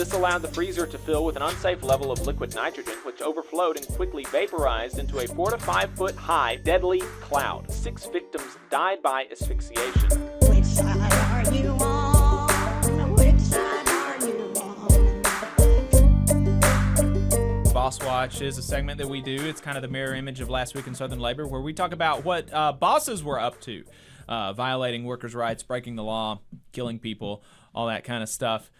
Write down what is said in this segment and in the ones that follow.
This allowed the freezer to fill with an unsafe level of liquid nitrogen, which overflowed and quickly vaporized into a 4 to 5 foot high, deadly cloud. 6 victims died by asphyxiation. Which side are you on? Which side are you on? Boss Watch is a segment that we do. It's kind of the mirror image of Last Week in Southern Labor, where we talk about what bosses were up to, violating workers' rights, breaking the law, killing people, all that kind of stuff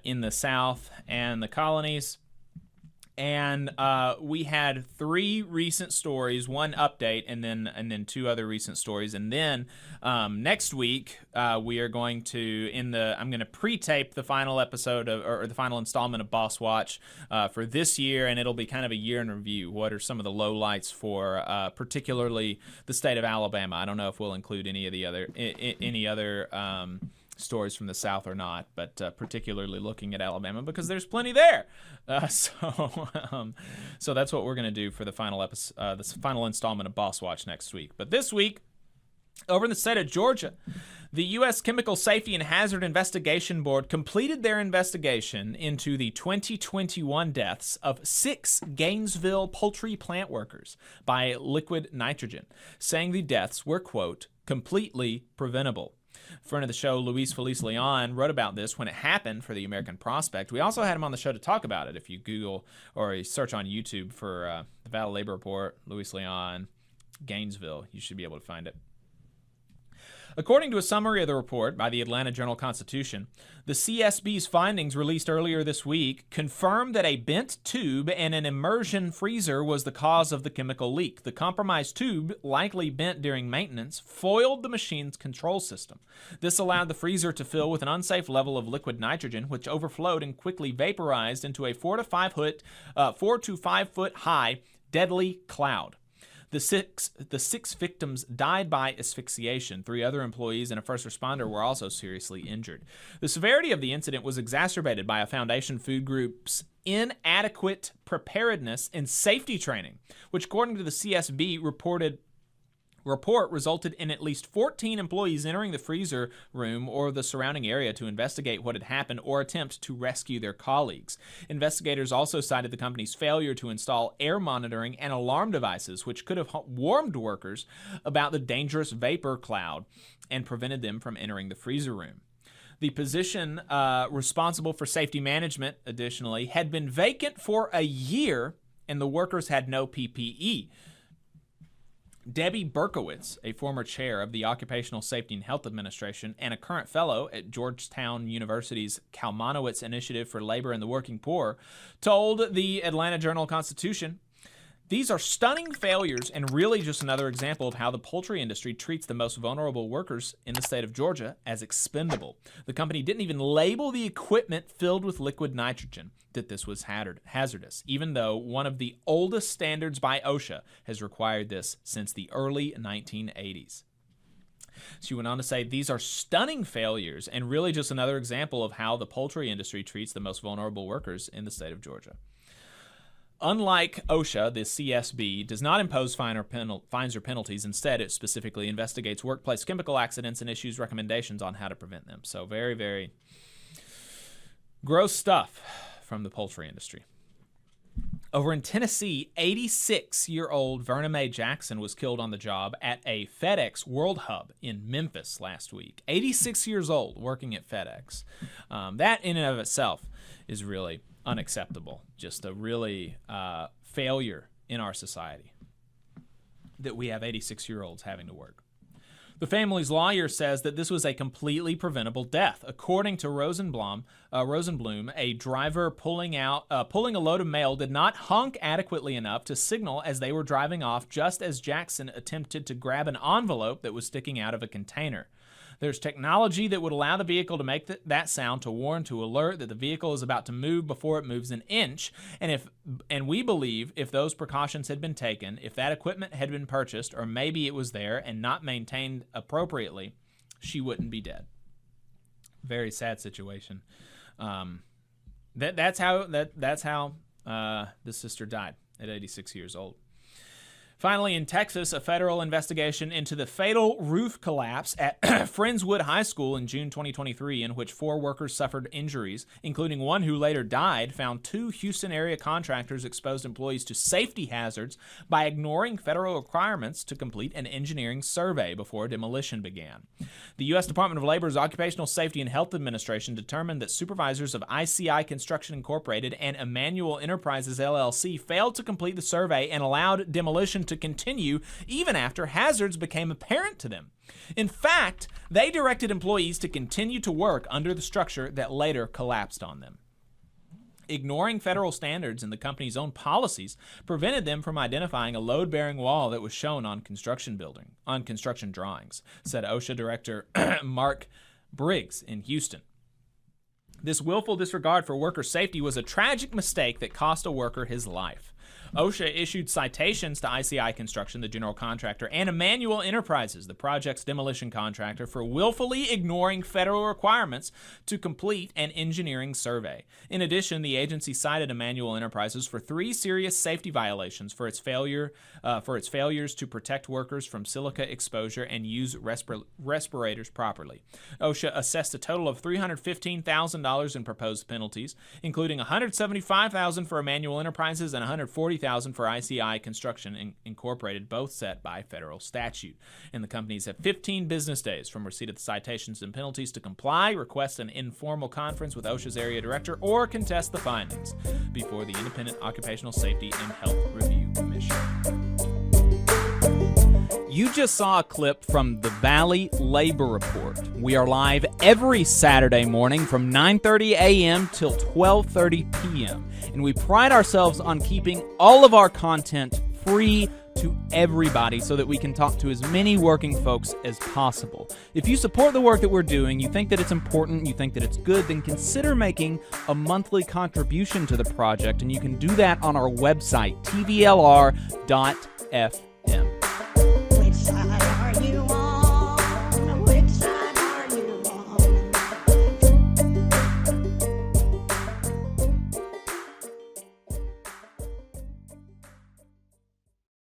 in the South and the colonies. And we had 3 recent stories, 1 update, and then 2 other recent stories. And then next week we are going to I'm going to pre-tape the final episode or the final installment of Boss Watch for this year, and it'll be kind of a year in review. What are some of the lowlights for particularly the state of Alabama? I don't know if we'll include any of the other stories from the South or not, but particularly looking at Alabama because there's plenty there. So that's what we're going to do for the final episode, this final installment of Boss Watch next week. But this week, over in the state of Georgia, the U.S. Chemical Safety and Hazard Investigation Board completed their investigation into the 2021 deaths of 6 Gainesville poultry plant workers by liquid nitrogen, saying the deaths were, quote, completely preventable. Friend of the show, Luis Feliz Leon, wrote about this when it happened for the American Prospect. We also had him on the show to talk about it. If you Google or you search on YouTube for the Val Labor Report, Luis Leon, Gainesville, you should be able to find it. According to a summary of the report by the Atlanta Journal-Constitution, the CSB's findings released earlier this week confirmed that a bent tube and an immersion freezer was the cause of the chemical leak. The compromised tube, likely bent during maintenance, foiled the machine's control system. This allowed the freezer to fill with an unsafe level of liquid nitrogen, which overflowed and quickly vaporized into a 4 to 5 foot high, deadly cloud. The six victims died by asphyxiation. 3 other employees and a first responder were also seriously injured. The severity of the incident was exacerbated by a Foundation Food Group's inadequate preparedness and safety training, which, according to the CSB, report resulted in at least 14 employees entering the freezer room or the surrounding area to investigate what had happened or attempt to rescue their colleagues. Investigators also cited the company's failure to install air monitoring and alarm devices, which could have warned workers about the dangerous vapor cloud and prevented them from entering the freezer room. The position responsible for safety management, additionally, had been vacant for a year, and the workers had no PPE. Debbie Berkowitz, a former chair of the Occupational Safety and Health Administration and a current fellow at Georgetown University's Kalmanowitz Initiative for Labor and the Working Poor, told the Atlanta Journal-Constitution, "These are stunning failures and really just another example of how the poultry industry treats the most vulnerable workers in the state of Georgia as expendable. The company didn't even label the equipment filled with liquid nitrogen that this was hazardous, even though one of the oldest standards by OSHA has required this since the early 1980s. She went on to say, "These are stunning failures and really just another example of how the poultry industry treats the most vulnerable workers in the state of Georgia." Unlike OSHA, the CSB does not impose fines or penalties. Instead, it specifically investigates workplace chemical accidents and issues recommendations on how to prevent them. So very, very gross stuff from the poultry industry. Over in Tennessee, 86-year-old Verna Mae Jackson was killed on the job at a Fedex World Hub in Memphis last week. 86 years old, working at Fedex. That in and of itself is really unacceptable. Just a really failure in our society that we have 86-year-olds having to work. The family's lawyer says that this was a completely preventable death. According to Rosenblum, a driver pulling a load of mail did not honk adequately enough to signal as they were driving off, just as Jackson attempted to grab an envelope that was sticking out of a container. There's technology that would allow the vehicle to make that sound to warn, to alert that the vehicle is about to move before it moves an inch. And we believe if those precautions had been taken, if that equipment had been purchased, or maybe it was there and not maintained appropriately, she wouldn't be dead. Very sad situation. That's how the sister died at 86 years old. Finally, in Texas, a federal investigation into the fatal roof collapse at Friendswood High School in June 2023, in which 4 workers suffered injuries, including one who later died, found 2 Houston area contractors exposed employees to safety hazards by ignoring federal requirements to complete an engineering survey before demolition began. The U.S. Department of Labor's Occupational Safety and Health Administration determined that supervisors of ICI Construction Incorporated and Emmanuel Enterprises LLC failed to complete the survey and allowed demolition to continue even after hazards became apparent to them. In fact, they directed employees to continue to work under the structure that later collapsed on them. Ignoring federal standards and the company's own policies prevented them from identifying a load-bearing wall that was shown on construction drawings, said OSHA Director Mark Briggs in Houston. This willful disregard for worker safety was a tragic mistake that cost a worker his life. OSHA issued citations to ICI Construction, the general contractor, and Emmanuel Enterprises, the project's demolition contractor, for willfully ignoring federal requirements to complete an engineering survey. In addition, the agency cited Emmanuel Enterprises for 3 serious safety violations for its failures to protect workers from silica exposure and use respirators properly. OSHA assessed a total of $315,000 in proposed penalties, including $175,000 for Emmanuel Enterprises and $140,000 for ICI Construction Incorporated, both set by federal statute. And the companies have 15 business days from receipt of the citations and penalties to comply, request an informal conference with OSHA's area director, or contest the findings before the Independent Occupational Safety and Health Review Commission. You just saw a clip from the Valley Labor Report. We are live every Saturday morning from 9:30 a.m. till 12:30 p.m. And we pride ourselves on keeping all of our content free to everybody so that we can talk to as many working folks as possible. If you support the work that we're doing, you think that it's important, you think that it's good, then consider making a monthly contribution to the project, and you can do that on our website, tvlr.fm.